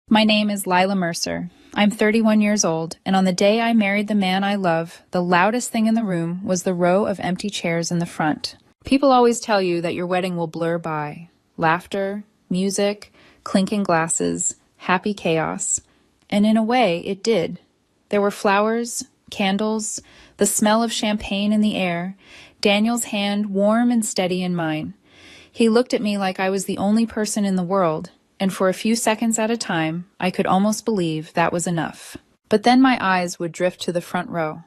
My name is Lila Mercer. I'm 31 years old, and on the day I married the man I love, the loudest thing in the room was the row of empty chairs in the front. People always tell you that your wedding will blur by. Laughter, music, clinking glasses, happy chaos. And in a way, it did. There were flowers, candles, the smell of champagne in the air, Daniel's hand warm and steady in mine. He looked at me like I was the only person in the world, and for a few seconds at a time, I could almost believe that was enough. But then my eyes would drift to the front row,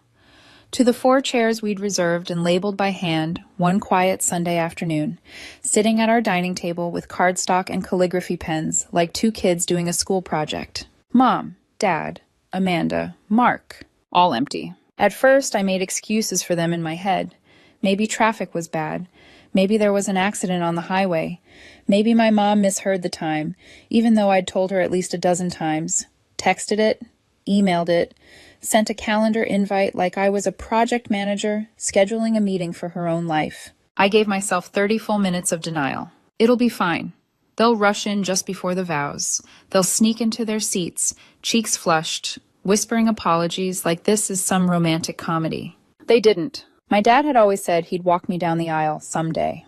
to the 4 chairs we'd reserved and labeled by hand one quiet Sunday afternoon, sitting at our dining table with cardstock and calligraphy pens like 2 kids doing a school project. Mom, Dad, Amanda, Mark, all empty. At first, I made excuses for them in my head. Maybe traffic was bad. Maybe there was an accident on the highway. Maybe my mom misheard the time, even though I'd told her at least a dozen times. Texted it, emailed it, sent a calendar invite like I was a project manager scheduling a meeting for her own life. I gave myself 30 full minutes of denial. It'll be fine. They'll rush in just before the vows. They'll sneak into their seats, cheeks flushed, whispering apologies like this is some romantic comedy. They didn't. My dad had always said he'd walk me down the aisle someday.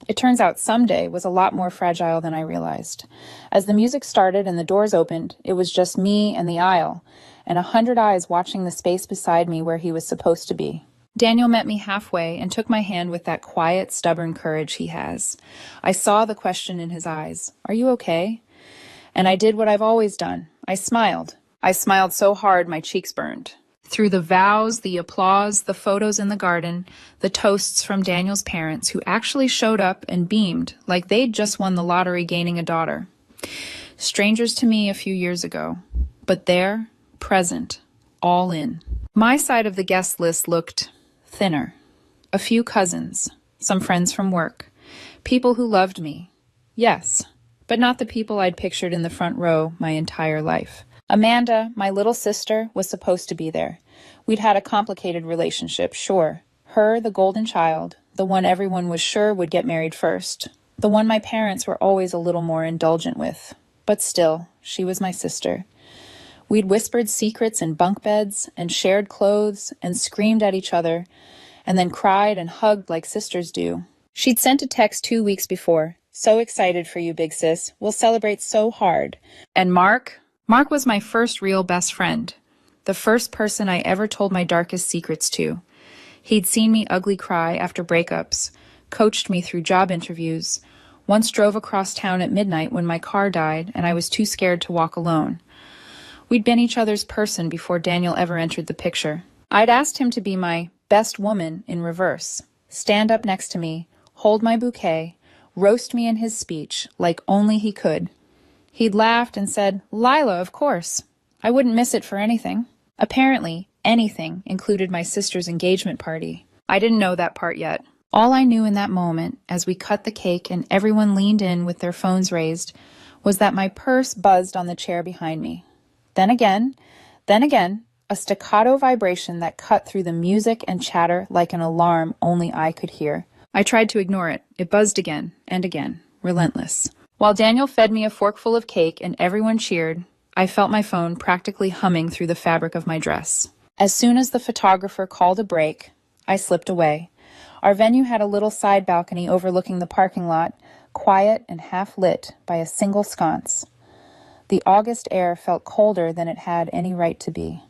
It turns out someday was a lot more fragile than I realized. As the music started and the doors opened, it was just me and the aisle, and 100 eyes watching the space beside me where he was supposed to be. Daniel met me halfway and took my hand with that quiet, stubborn courage he has. I saw the question in his eyes. Are you okay? And I did what I've always done. I smiled. I smiled so hard my cheeks burned. Through the vows, the applause, the photos in the garden, the toasts from Daniel's parents, who actually showed up and beamed like they'd just won the lottery gaining a daughter. Strangers to me a few years ago, but there, present, all in. My side of the guest list looked thinner. A few cousins, some friends from work, people who loved me. Yes, but not the people I'd pictured in the front row my entire life. Amanda, my little sister, was supposed to be there. We'd had a complicated relationship, sure. Her, the golden child, the one everyone was sure would get married first, the one my parents were always a little more indulgent with. But still, she was my sister. We'd whispered secrets in bunk beds and shared clothes and screamed at each other and then cried and hugged like sisters do. She'd sent a text 2 weeks before. So excited for you, big sis. We'll celebrate so hard. And Mark was my first real best friend, the first person I ever told my darkest secrets to. He'd seen me ugly cry after breakups, coached me through job interviews, once drove across town at midnight when my car died and I was too scared to walk alone. We'd been each other's person before Daniel ever entered the picture. I'd asked him to be my best woman in reverse, stand up next to me, hold my bouquet, roast me in his speech like only he could. He'd laughed and said, Lila, of course. I wouldn't miss it for anything. Apparently, anything included my sister's engagement party. I didn't know that part yet. All I knew in that moment, as we cut the cake and everyone leaned in with their phones raised, was that my purse buzzed on the chair behind me. Then again, a staccato vibration that cut through the music and chatter like an alarm only I could hear. I tried to ignore it. It buzzed again and again, relentless. While Daniel fed me a forkful of cake and everyone cheered, I felt my phone practically humming through the fabric of my dress. As soon as the photographer called a break, I slipped away. Our venue had a little side balcony overlooking the parking lot, quiet and half lit by a single sconce. The August air felt colder than it had any right to be.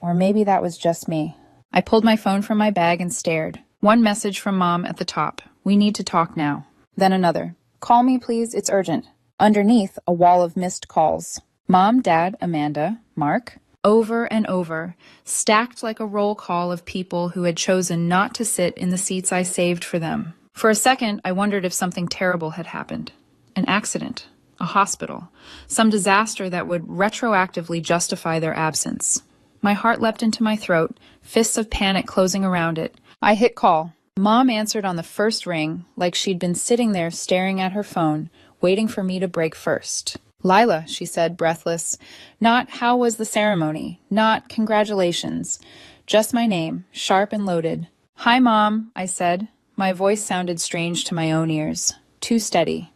Or maybe that was just me. I pulled my phone from my bag and stared. One message from Mom at the top. We need to talk now. Then another. Call me, please. It's urgent. Underneath, a wall of missed calls. Mom, Dad, Amanda, Mark. Over and over, stacked like a roll call of people who had chosen not to sit in the seats I saved for them. For a second, I wondered if something terrible had happened. An accident. A hospital. Some disaster that would retroactively justify their absence. My heart leapt into my throat, fists of panic closing around it. I hit call. Mom answered on the first ring, like she'd been sitting there staring at her phone, waiting for me to break first. Lila, she said, breathless. Not how was the ceremony, not congratulations. Just my name, sharp and loaded. Hi, Mom, I said. My voice sounded strange to my own ears. Too steady.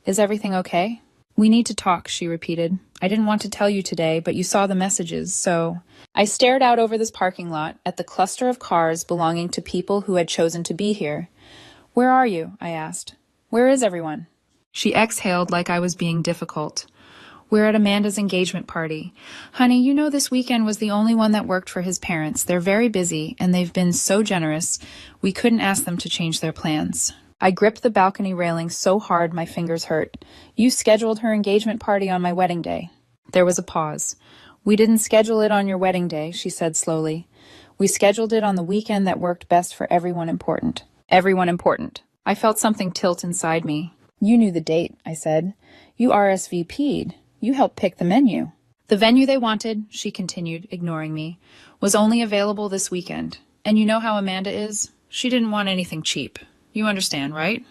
Is everything okay? We need to talk, she repeated. I didn't want to tell you today, but you saw the messages, so... I stared out over this parking lot at the cluster of cars belonging to people who had chosen to be here. Where are you? I asked. Where is everyone? She exhaled like I was being difficult. We're at Amanda's engagement party. Honey, you know this weekend was the only one that worked for his parents. They're very busy, and they've been so generous, we couldn't ask them to change their plans. I gripped the balcony railing so hard my fingers hurt. You scheduled her engagement party on my wedding day. There was a pause. We didn't schedule it on your wedding day, she said slowly. We scheduled it on the weekend that worked best for everyone important. Everyone important. I felt something tilt inside me. You knew the date, I said. You RSVP'd. You helped pick the menu. The venue they wanted, she continued, ignoring me, was only available this weekend. And you know how Amanda is? She didn't want anything cheap. You understand, right?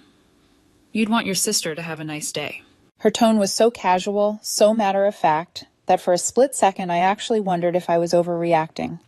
You'd want your sister to have a nice day. Her tone was so casual, so matter-of-fact, that for a split second I actually wondered if I was overreacting.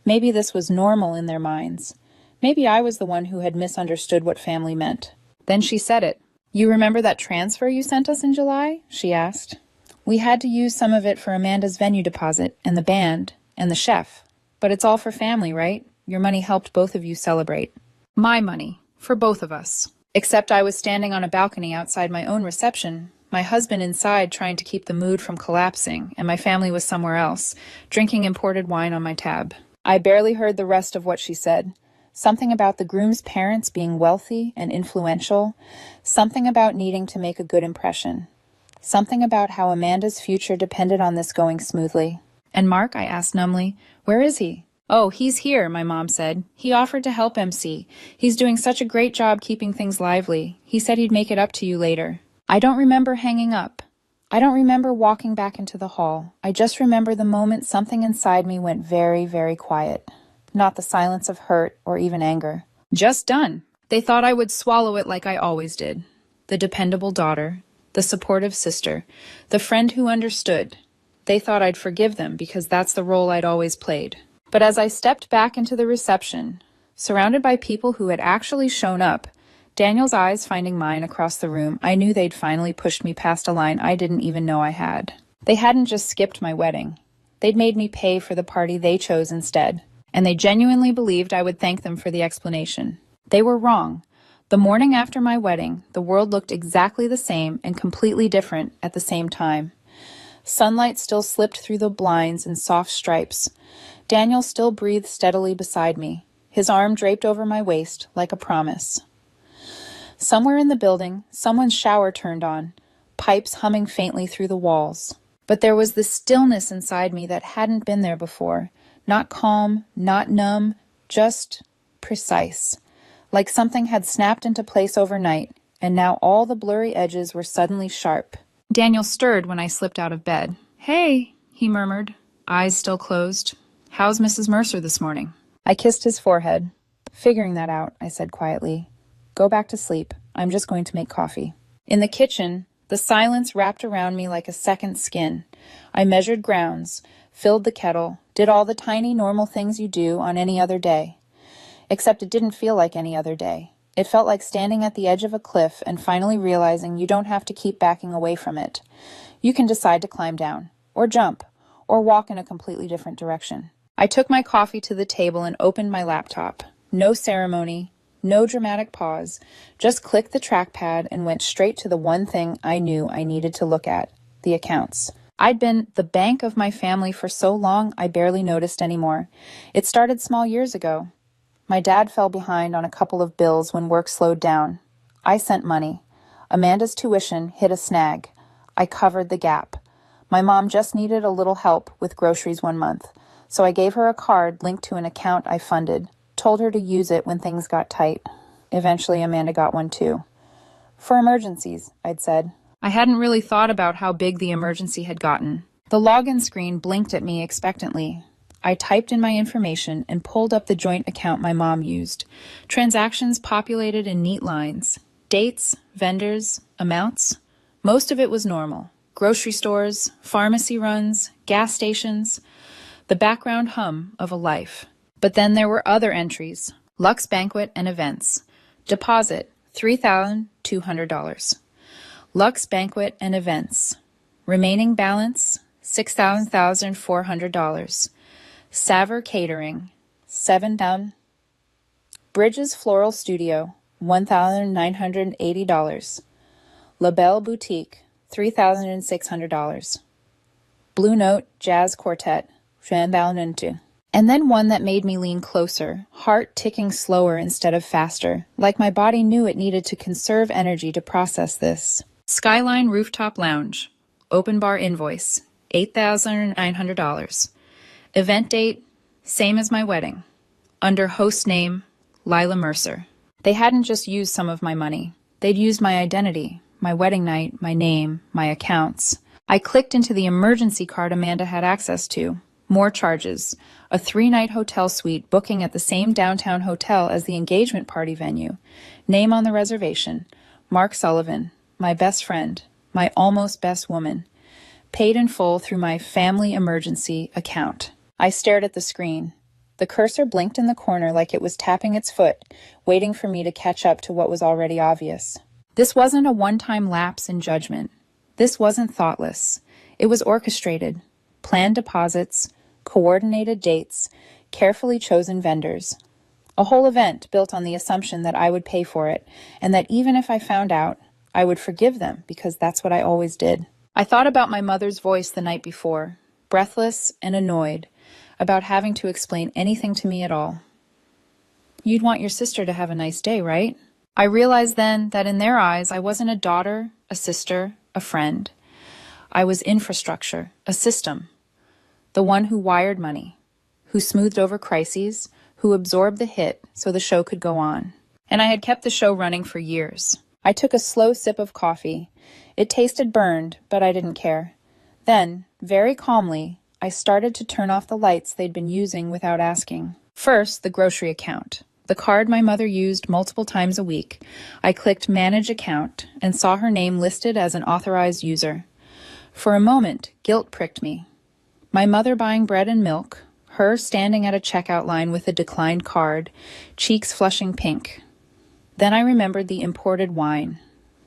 Maybe this was normal in their minds. Maybe I was the one who had misunderstood what family meant. Then she said it. You remember that transfer you sent us in July? She asked. We had to use some of it for Amanda's venue deposit, and the band, and the chef. But it's all for family, right? Your money helped both of you celebrate. My money. For both of us. Except I was standing on a balcony outside my own reception, my husband inside trying to keep the mood from collapsing, and my family was somewhere else, drinking imported wine on my tab. I barely heard the rest of what she said. Something about the groom's parents being wealthy and influential. Something about needing to make a good impression. Something about how Amanda's future depended on this going smoothly. And Mark, I asked numbly, where is he? Oh, he's here, my mom said. He offered to help MC. He's doing such a great job keeping things lively. He said he'd make it up to you later. I don't remember hanging up. I don't remember walking back into the hall. I just remember the moment something inside me went very, very quiet. Not the silence of hurt or even anger. Just done. They thought I would swallow it like I always did. The dependable daughter, the supportive sister, the friend who understood. They thought I'd forgive them because that's the role I'd always played. But as I stepped back into the reception, surrounded by people who had actually shown up, Daniel's eyes finding mine across the room, I knew they'd finally pushed me past a line I didn't even know I had. They hadn't just skipped my wedding. They'd made me pay for the party they chose instead. And they genuinely believed I would thank them for the explanation. They were wrong. The morning after my wedding, the world looked exactly the same and completely different at the same time. Sunlight still slipped through the blinds in soft stripes. Daniel still breathed steadily beside me, his arm draped over my waist like a promise. Somewhere in the building, someone's shower turned on, pipes humming faintly through the walls. But there was this stillness inside me that hadn't been there before. Not calm, not numb, just precise. Like something had snapped into place overnight, and now all the blurry edges were suddenly sharp. Daniel stirred when I slipped out of bed. Hey, he murmured, eyes still closed. How's Mrs. Mercer this morning? I kissed his forehead. Figuring that out, I said quietly. Go back to sleep. I'm just going to make coffee. In the kitchen, the silence wrapped around me like a second skin. I measured grounds, filled the kettle, did all the tiny normal things you do on any other day. Except it didn't feel like any other day. It felt like standing at the edge of a cliff and finally realizing you don't have to keep backing away from it. You can decide to climb down, or jump, or walk in a completely different direction. I took my coffee to the table and opened my laptop. No ceremony, no dramatic pause, just clicked the trackpad and went straight to the one thing I knew I needed to look at, the accounts. I'd been the bank of my family for so long I barely noticed anymore. It started small years ago. My dad fell behind on a couple of bills when work slowed down. I sent money. Amanda's tuition hit a snag. I covered the gap. My mom just needed a little help with groceries one month, so I gave her a card linked to an account I funded, told her to use it when things got tight. Eventually, Amanda got one too. For emergencies, I'd said. I hadn't really thought about how big the emergency had gotten. The login screen blinked at me expectantly. I typed in my information and pulled up the joint account my mom used. Transactions populated in neat lines. Dates, vendors, amounts. Most of it was normal. Grocery stores, pharmacy runs, gas stations. The background hum of a life. But then there were other entries. Lux Banquet and Events. Deposit, $3,200. Lux Banquet and Events. Remaining balance, $6,400. Savor Catering, 7 down. Bridges Floral Studio, $1,980. La Belle Boutique, $3,600. Blue Note Jazz Quartet, $2,000. And then one that made me lean closer, heart ticking slower instead of faster, like my body knew it needed to conserve energy to process this. Skyline Rooftop Lounge, open bar invoice, $8,900. Event date, same as my wedding. Under host name, Lila Mercer. They hadn't just used some of my money. They'd used my identity, my wedding night, my name, my accounts. I clicked into the emergency card Amanda had access to. More charges. A 3-night hotel suite booking at the same downtown hotel as the engagement party venue. Name on the reservation. Mark Sullivan. My best friend. My almost best woman. Paid in full through my family emergency account. I stared at the screen. The cursor blinked in the corner like it was tapping its foot, waiting for me to catch up to what was already obvious. This wasn't a one-time lapse in judgment. This wasn't thoughtless. It was orchestrated. Planned deposits, coordinated dates, carefully chosen vendors. A whole event built on the assumption that I would pay for it, and that even if I found out, I would forgive them because that's what I always did. I thought about my mother's voice the night before, breathless and annoyed, about having to explain anything to me at all. You'd want your sister to have a nice day, right? I realized then that in their eyes I wasn't a daughter, a sister, a friend. I was infrastructure, a system. The one who wired money, who smoothed over crises, who absorbed the hit so the show could go on. And I had kept the show running for years. I took a slow sip of coffee. It tasted burned, but I didn't care. Then, very calmly, I started to turn off the lights they'd been using without asking. First, the grocery account. The card my mother used multiple times a week. I clicked Manage Account and saw her name listed as an authorized user. For a moment, guilt pricked me. My mother buying bread and milk, her standing at a checkout line with a declined card, cheeks flushing pink. Then I remembered the imported wine,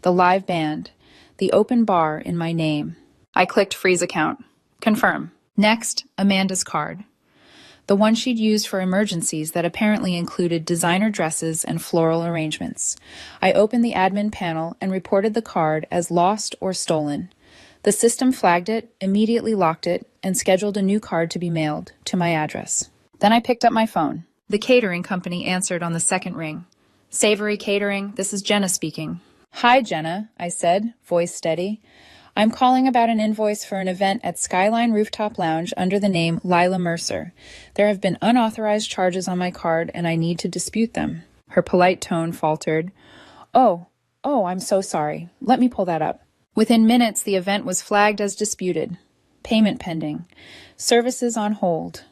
the live band, the open bar in my name. I clicked Freeze Account. Confirm. Next, Amanda's card. The one she'd used for emergencies that apparently included designer dresses and floral arrangements. I opened the admin panel and reported the card as lost or stolen. The system flagged it, immediately locked it, and scheduled a new card to be mailed to my address. Then I picked up my phone. The catering company answered on the second ring. Savory Catering, this is Jenna speaking. Hi, Jenna, I said, voice steady. I'm calling about an invoice for an event at Skyline Rooftop Lounge under the name Lila Mercer. There have been unauthorized charges on my card, and I need to dispute them. Her polite tone faltered. Oh, I'm so sorry. Let me pull that up. Within minutes, the event was flagged as disputed. Payment pending. Services on hold.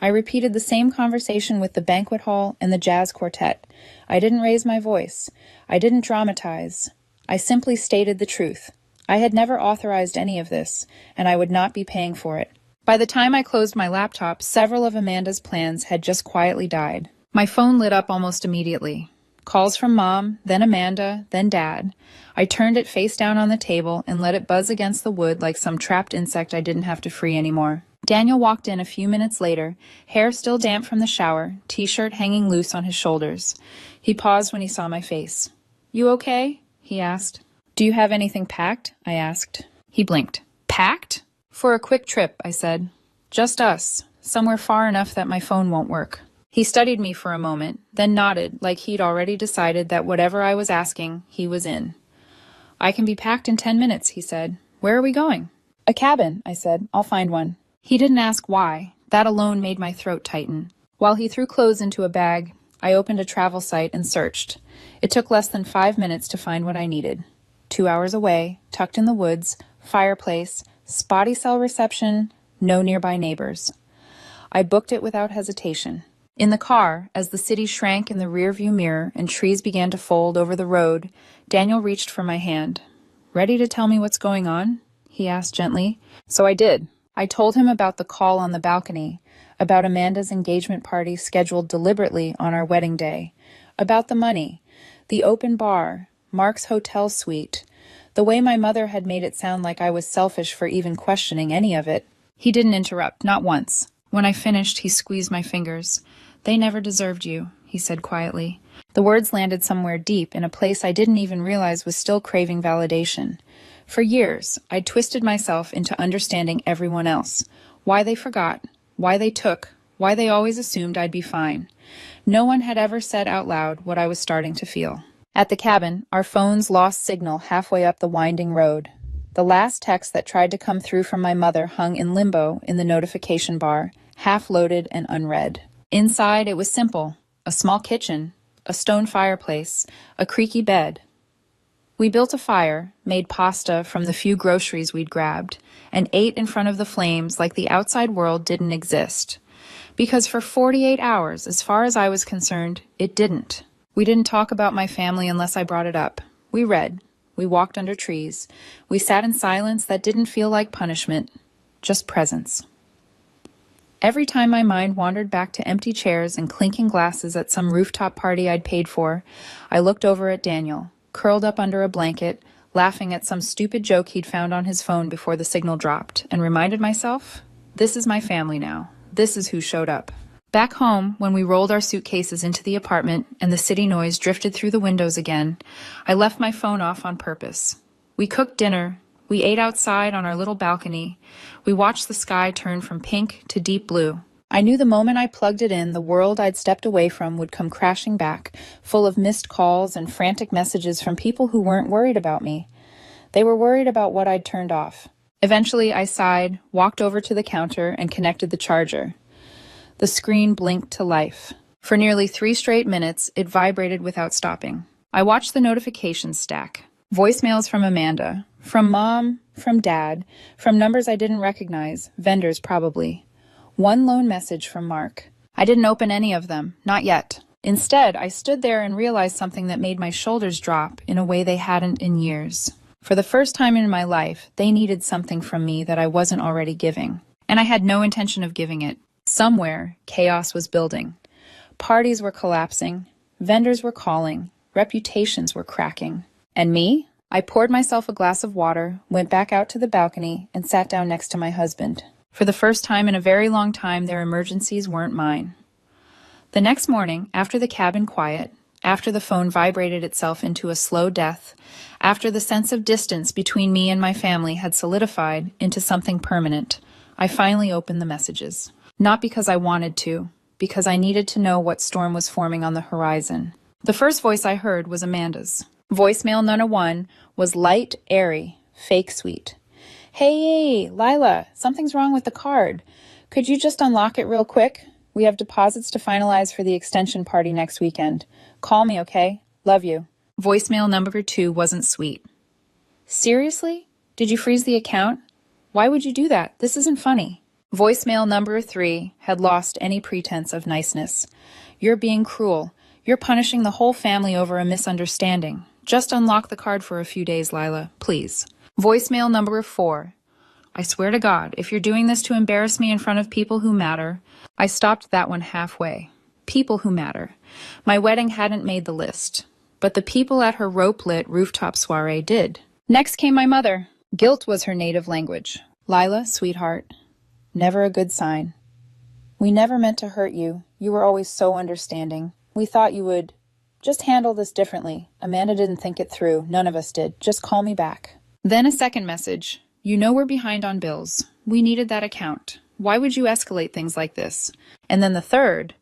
I repeated the same conversation with the banquet hall and the jazz quartet. I didn't raise my voice. I didn't dramatize. I simply stated the truth. I had never authorized any of this, and I would not be paying for it. By the time I closed my laptop, several of Amanda's plans had just quietly died. My phone lit up almost immediately. Calls from Mom, then Amanda, then Dad. I turned it face down on the table and let it buzz against the wood like some trapped insect I didn't have to free anymore. Daniel walked in a few minutes later, hair still damp from the shower, t-shirt hanging loose on his shoulders. He paused when he saw my face. You okay? He asked. Do you have anything packed? I asked. He blinked. Packed? For a quick trip, I said. Just us, somewhere far enough that my phone won't work. He studied me for a moment, then nodded like he'd already decided that whatever I was asking, he was in. I can be packed in 10 minutes, he said. Where are we going? A cabin, I said. I'll find one. He didn't ask why. That alone made my throat tighten. While he threw clothes into a bag, I opened a travel site and searched. It took less than 5 minutes to find what I needed. 2 hours away, tucked in the woods, fireplace, spotty cell reception, no nearby neighbors. I booked it without hesitation. In the car, as the city shrank in the rearview mirror and trees began to fold over the road, Daniel reached for my hand. Ready to tell me what's going on? He asked gently. So I did. I told him about the call on the balcony, about Amanda's engagement party scheduled deliberately on our wedding day, about the money, the open bar, Mark's hotel suite, The way my mother had made it sound like I was selfish for even questioning any of it. He didn't interrupt, not once. When I finished, he squeezed my fingers. "They never deserved you," he said quietly. The words landed somewhere deep, in a place I didn't even realize was still craving validation. For years, I'd twisted myself into understanding everyone else. Why they forgot, why they took, why they always assumed I'd be fine. No one had ever said out loud what I was starting to feel. At the cabin, our phones lost signal halfway up the winding road. The last text that tried to come through from my mother hung in limbo in the notification bar, half-loaded and unread. Inside, it was simple. A small kitchen, a stone fireplace, a creaky bed. We built a fire, made pasta from the few groceries we'd grabbed, and ate in front of the flames like the outside world didn't exist. Because for 48 hours, as far as I was concerned, it didn't. We didn't talk about my family unless I brought it up. We read. We walked under trees. We sat in silence that didn't feel like punishment, just presence. Every time my mind wandered back to empty chairs and clinking glasses at some rooftop party I'd paid for, I looked over at Daniel, curled up under a blanket, laughing at some stupid joke he'd found on his phone before the signal dropped, and reminded myself, this is my family now. This is who showed up. Back home, when we rolled our suitcases into the apartment and the city noise drifted through the windows again, I left my phone off on purpose. We cooked dinner. We ate outside on our little balcony. We watched the sky turn from pink to deep blue. I knew the moment I plugged it in, the world I'd stepped away from would come crashing back, full of missed calls and frantic messages from people who weren't worried about me. They were worried about what I'd turned off. Eventually, I sighed, walked over to the counter, and connected the charger. The screen blinked to life. For nearly 3 straight minutes, it vibrated without stopping. I watched the notifications stack. Voicemails from Amanda, from Mom, from Dad, from numbers I didn't recognize, vendors probably. One lone message from Mark. I didn't open any of them, not yet. Instead, I stood there and realized something that made my shoulders drop in a way they hadn't in years. For the first time in my life, they needed something from me that I wasn't already giving. And I had no intention of giving it. Somewhere, chaos was building. Parties were collapsing. Vendors were calling. Reputations were cracking. And me? I poured myself a glass of water, went back out to the balcony, and sat down next to my husband. For the first time in a very long time, their emergencies weren't mine. The next morning, after the cabin quiet, after the phone vibrated itself into a slow death, after the sense of distance between me and my family had solidified into something permanent, I finally opened the messages. Not because I wanted to, because I needed to know what storm was forming on the horizon. The first voice I heard was Amanda's. Voicemail number 1 was light, airy, fake sweet. Hey, Lila, something's wrong with the card. Could you just unlock it real quick? We have deposits to finalize for the extension party next weekend. Call me, okay? Love you. Voicemail number 2 wasn't sweet. Seriously? Did you freeze the account? Why would you do that? This isn't funny. Voicemail number 3 had lost any pretense of niceness. You're being cruel. You're punishing the whole family over a misunderstanding. Just unlock the card for a few days, Lila, please. Voicemail number 4. I swear to God, if you're doing this to embarrass me in front of people who matter. I stopped that one halfway. People who matter. My wedding hadn't made the list, but the people at her rope-lit rooftop soiree did. Next came my mother. Guilt was her native language. Lila, sweetheart. Never a good sign. We never meant to hurt you. You were always so understanding. We thought you would just handle this differently. Amanda didn't think it through. None of us did. Just call me back. Then a second message. You know we're behind on bills. We needed that account. Why would you escalate things like this? And then the third.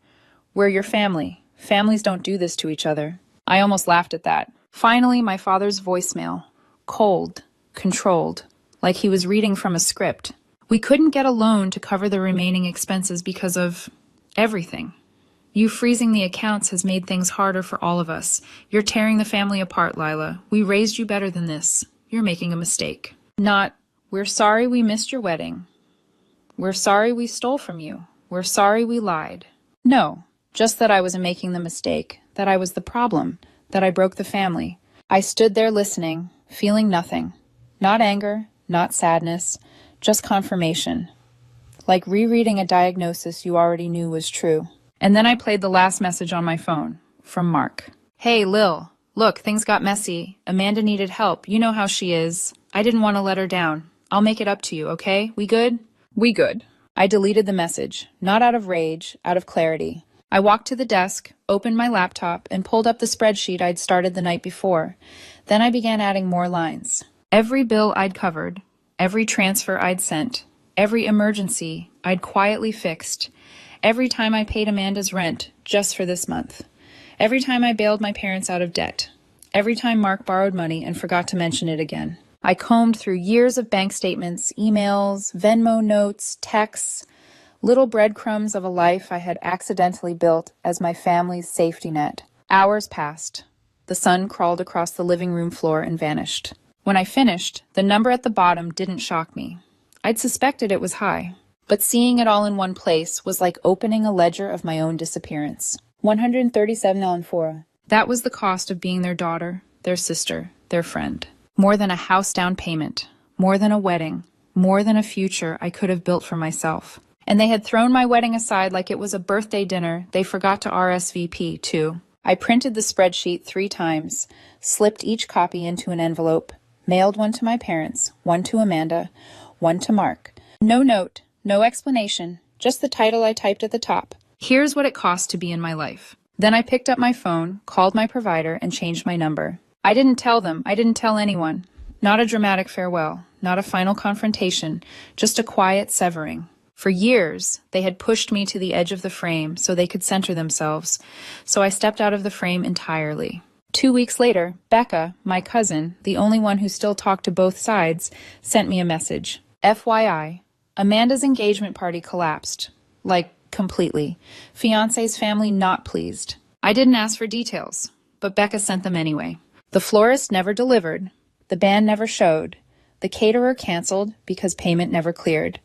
We're your family. Families don't do this to each other. I almost laughed at that. Finally, my father's voicemail. Cold. Controlled. Like he was reading from a script. We couldn't get a loan to cover the remaining expenses because of everything. You freezing the accounts has made things harder for all of us. You're tearing the family apart, Lila. We raised you better than this. You're making a mistake. Not, we're sorry we missed your wedding. We're sorry we stole from you. We're sorry we lied. No, just that I was making the mistake, that I was the problem, that I broke the family. I stood there listening, feeling nothing. Not anger, not sadness, just confirmation. Like rereading a diagnosis you already knew was true. And then I played the last message on my phone, from Mark. Hey, Lil, Look, things got messy. Amanda needed help. You know how she is. I didn't want to let her down. I'll make it up to you, okay? We good? We good. I deleted the message, not out of rage, out of clarity. I walked to the desk, opened my laptop, and pulled up the spreadsheet I'd started the night before. Then I began adding more lines. Every bill I'd covered, every transfer I'd sent, every emergency I'd quietly fixed, every time I paid Amanda's rent just for this month, every time I bailed my parents out of debt, every time Mark borrowed money and forgot to mention it again. I combed through years of bank statements, emails, Venmo notes, texts, little breadcrumbs of a life I had accidentally built as my family's safety net. Hours passed. The sun crawled across the living room floor and vanished. When I finished, the number at the bottom didn't shock me. I'd suspected it was high, but seeing it all in one place was like opening a ledger of my own disappearance. $137.04. That was the cost of being their daughter, their sister, their friend. More than a house down payment, more than a wedding, more than a future I could have built for myself. And they had thrown my wedding aside like it was a birthday dinner they forgot to RSVP, too. I printed the spreadsheet 3 times, slipped each copy into an envelope, mailed one to my parents, one to Amanda, one to Mark. No note, no explanation, just the title I typed at the top. Here's what it costs to be in my life. Then I picked up my phone, called my provider, and changed my number. I didn't tell them. I didn't tell anyone. Not a dramatic farewell, not a final confrontation, just a quiet severing. For years, they had pushed me to the edge of the frame so they could center themselves, so I stepped out of the frame entirely. 2 weeks later, Becca, my cousin, the only one who still talked to both sides, sent me a message. FYI, Amanda's engagement party collapsed. Like, completely. Fiancé's family not pleased. I didn't ask for details, but Becca sent them anyway. The florist never delivered. The band never showed. The caterer canceled because payment never cleared.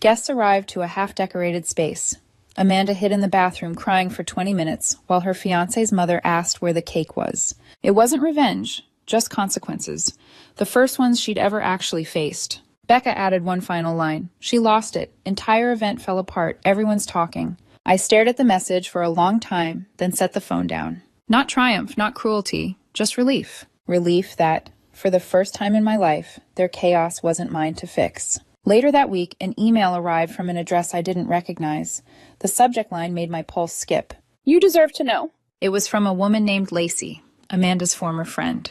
Guests arrived to a half-decorated space. Amanda hid in the bathroom crying for 20 minutes while her fiancé's mother asked where the cake was. It wasn't revenge, just consequences. The first ones she'd ever actually faced. Becca added one final line. She lost it. Entire event fell apart. Everyone's talking. I stared at the message for a long time, then set the phone down. Not triumph, not cruelty, just relief. Relief that, for the first time in my life, their chaos wasn't mine to fix. Later that week, an email arrived from an address I didn't recognize. The subject line made my pulse skip. You deserve to know. It was from a woman named Lacey, Amanda's former friend.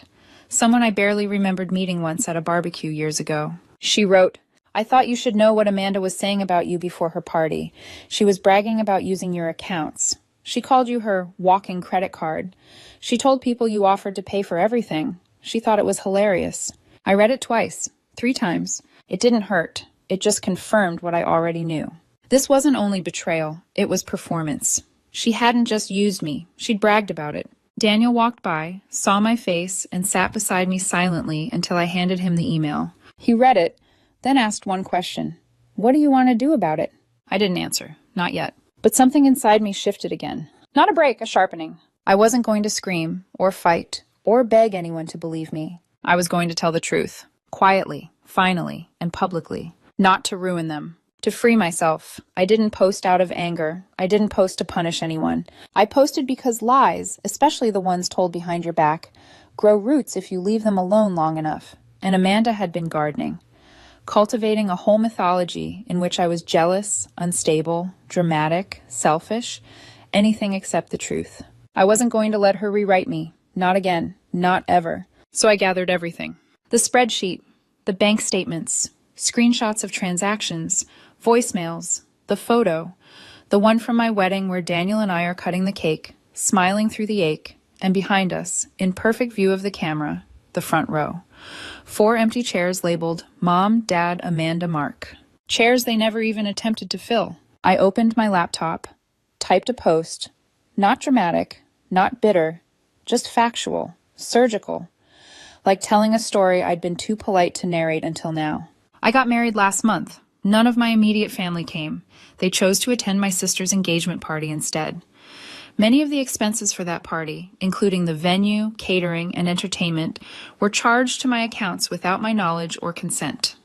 Someone I barely remembered meeting once at a barbecue years ago. She wrote, I thought you should know what Amanda was saying about you before her party. She was bragging about using your accounts. She called you her walking credit card. She told people you offered to pay for everything. She thought it was hilarious. I read it twice, 3 times. It didn't hurt. It just confirmed what I already knew. This wasn't only betrayal, it was performance. She hadn't just used me, she'd bragged about it. Daniel walked by, saw my face, and sat beside me silently until I handed him the email. He read it, then asked one question. What do you want to do about it? I didn't answer, not yet. But something inside me shifted again. Not a break, a sharpening. I wasn't going to scream, or fight, or beg anyone to believe me. I was going to tell the truth. Quietly, finally, and publicly. Not to ruin them. To free myself. I didn't post out of anger. I didn't post to punish anyone. I posted because lies, especially the ones told behind your back, grow roots if you leave them alone long enough. And Amanda had been gardening. Cultivating a whole mythology in which I was jealous, unstable, dramatic, selfish, anything except the truth. I wasn't going to let her rewrite me. Not again. Not ever. So I gathered everything. The spreadsheet, the bank statements, screenshots of transactions, voicemails, the photo, the one from my wedding where Daniel and I are cutting the cake, smiling through the ache, and behind us, in perfect view of the camera, the front row. 4 empty chairs labeled Mom, Dad, Amanda, Mark. Chairs they never even attempted to fill. I opened my laptop, typed a post, not dramatic, not bitter, just factual, surgical, like telling a story I'd been too polite to narrate until now. I got married last month. None of my immediate family came. They chose to attend my sister's engagement party instead. Many of the expenses for that party, including the venue, catering, and entertainment, were charged to my accounts without my knowledge or consent.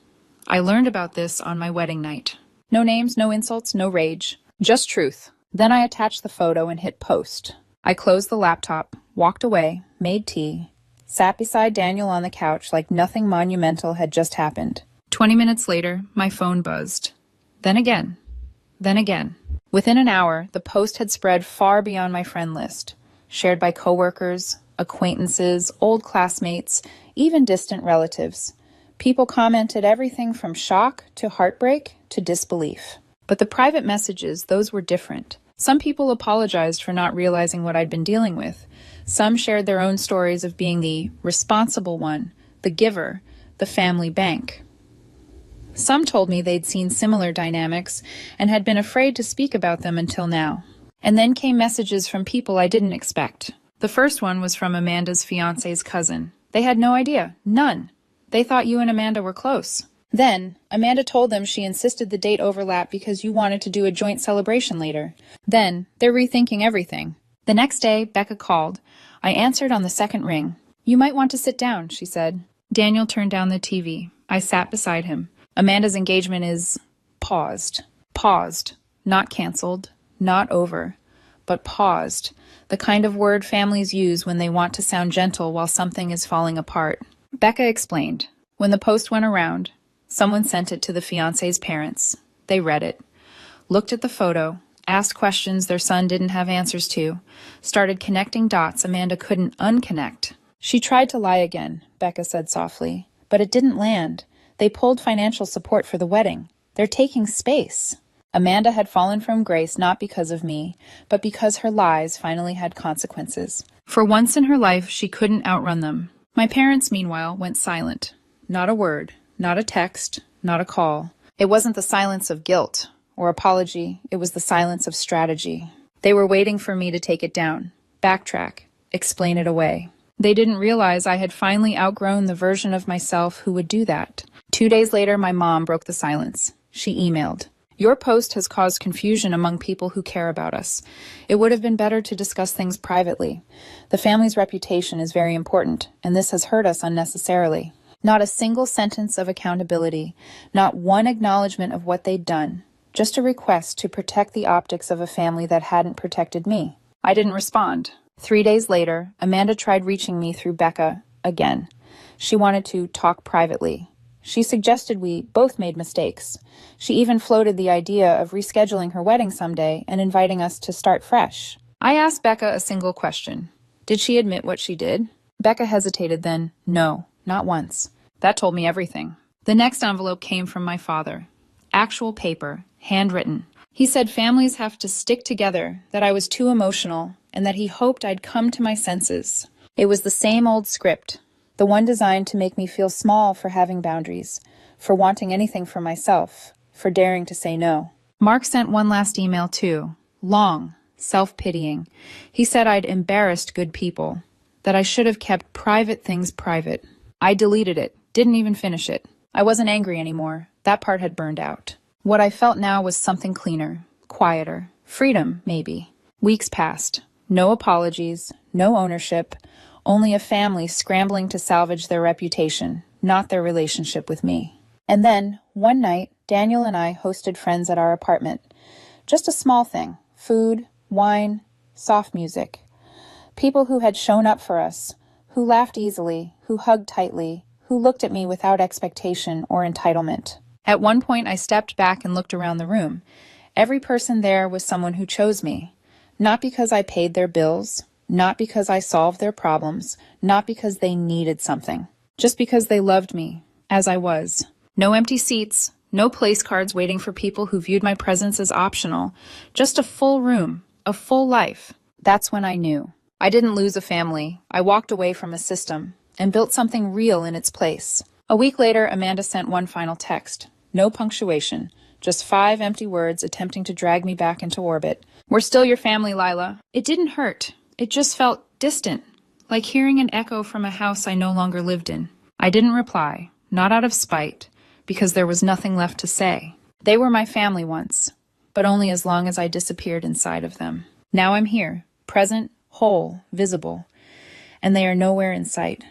I learned about this on my wedding night. No names, no insults, no rage. Just truth. Then I attached the photo and hit post. I closed the laptop, walked away, made tea, sat beside Daniel on the couch like nothing monumental had just happened. 20 minutes later, my phone buzzed. Then again. Then again. Within an hour, the post had spread far beyond my friend list, shared by coworkers, acquaintances, old classmates, even distant relatives. People commented everything from shock to heartbreak to disbelief. But the private messages, those were different. Some people apologized for not realizing what I'd been dealing with. Some shared their own stories of being the responsible one, the giver, the family bank. Some told me they'd seen similar dynamics and had been afraid to speak about them until now. And then came messages from people I didn't expect. The first one was from Amanda's fiancé's cousin. They had no idea. None. They thought you and Amanda were close. Then, Amanda told them she insisted the date overlap because you wanted to do a joint celebration later. Then, they're rethinking everything. The next day, Becca called. I answered on the second ring. You might want to sit down, she said. Daniel turned down the TV. I sat beside him. Amanda's engagement is paused. Paused. Not canceled. Not over. But paused. The kind of word families use when they want to sound gentle while something is falling apart. Becca explained. When the post went around, someone sent it to the fiancé's parents. They read it, looked at the photo, asked questions their son didn't have answers to, started connecting dots Amanda couldn't unconnect. She tried to lie again, Becca said softly, but it didn't land. They pulled financial support for the wedding. They're taking space. Amanda had fallen from grace not because of me, but because her lies finally had consequences. For once in her life, she couldn't outrun them. My parents, meanwhile, went silent. Not a word, not a text, not a call. It wasn't the silence of guilt or apology, it was the silence of strategy. They were waiting for me to take it down, backtrack, explain it away. They didn't realize I had finally outgrown the version of myself who would do that. 2 days later, my mom broke the silence. She emailed, "Your post has caused confusion among people who care about us. It would have been better to discuss things privately. The family's reputation is very important, and this has hurt us unnecessarily." Not a single sentence of accountability, not one acknowledgement of what they'd done, just a request to protect the optics of a family that hadn't protected me. I didn't respond. 3 days later, Amanda tried reaching me through Becca again. She wanted to talk privately. She suggested we both made mistakes. She even floated the idea of rescheduling her wedding someday and inviting us to start fresh. I asked Becca a single question. Did she admit what she did? Becca hesitated, then, no, not once. That told me everything. The next envelope came from my father. Actual paper, handwritten. He said families have to stick together, that I was too emotional, and that he hoped I'd come to my senses. It was the same old script, the one designed to make me feel small for having boundaries, for wanting anything for myself, for daring to say no. Mark sent one last email too, long, self-pitying. He said I'd embarrassed good people, that I should have kept private things private. I deleted it, didn't even finish it. I wasn't angry anymore. That part had burned out. What I felt now was something cleaner, quieter, freedom, maybe. Weeks passed. No apologies, no ownership, only a family scrambling to salvage their reputation, not their relationship with me. And then, one night, Daniel and I hosted friends at our apartment. Just a small thing, food, wine, soft music. People who had shown up for us, who laughed easily, who hugged tightly, who looked at me without expectation or entitlement. At one point, I stepped back and looked around the room. Every person there was someone who chose me. Not because I paid their bills, not because I solved their problems, not because they needed something. Just because they loved me, as I was. No empty seats, no place cards waiting for people who viewed my presence as optional. Just a full room, a full life. That's when I knew. I didn't lose a family. I walked away from a system and built something real in its place. A week later, Amanda sent one final text. No punctuation. Just 5 empty words attempting to drag me back into orbit. "We're still your family, Lila." It didn't hurt. It just felt distant, like hearing an echo from a house I no longer lived in. I didn't reply, not out of spite, because there was nothing left to say. They were my family once, but only as long as I disappeared inside of them. Now I'm here, present, whole, visible, and they are nowhere in sight.